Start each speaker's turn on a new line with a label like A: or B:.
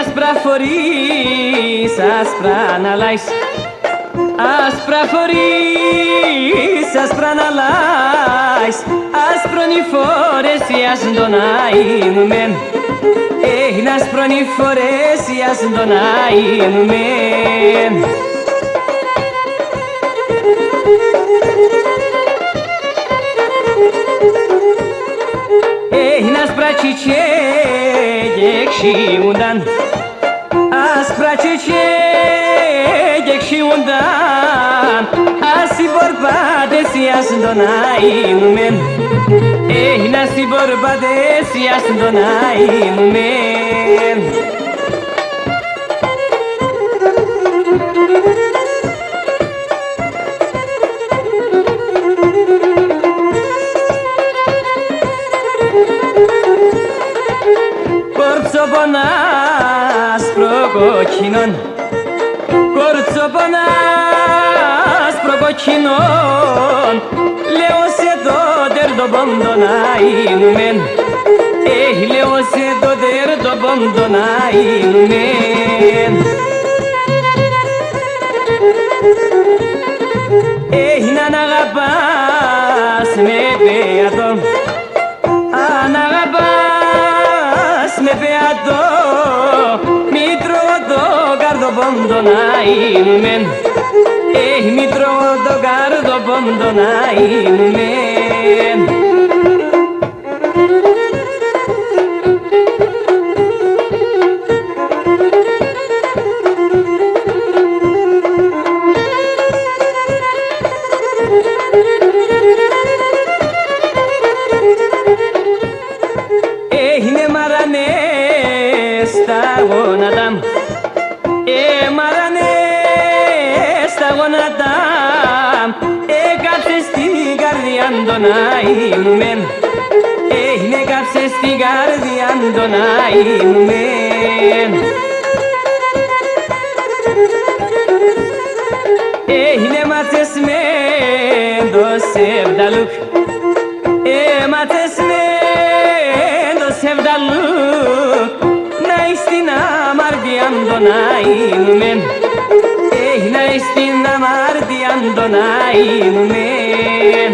A: Άσπρα φορείς, άσπρα να λάεις, άσπρα φορείς, άσπρα να λάεις, άσπρονοι φορές ιας τον αΐνουμεν, άσπρονοι φορές ιας τον αΐνουμεν. Άσπρα τσιτσέγεξιούνταν, άσπρα τσιτσέγεξιούνταν, ας οι μπορπάτες ιας τον αΐνουμεν, ας οι μπορπάτες ιας τον αΐνουμεν. Κορτσοπονάς προκοκκινών, κορτσοπονάς προκοκκινών, λέω σε το τερτοπον τον αΐνουμεν, λέω σε το τερτοπον τον αΐνουμεν. Να αγαπάς με πέατο, αν αγαπάς με πέατο, μη τρώω το καρδοπον τον αΐνουμεν, μη τρώω το καρδοπον τον αΐνουμεν. Είναι μαρανές στα γόνατα, μαρανές στα γόνατα, έκαψε στην καρδιά τον αΐνουμεν, έκαψε στην καρδιά τον αΐνουμεν. Μάτσες με το σεβδαλούκ, μάτσες με το σεβδαλούκ, να εις την αμαρτία τον αΐνουμεν, να εις την αμαρτία τον αΐνουμεν.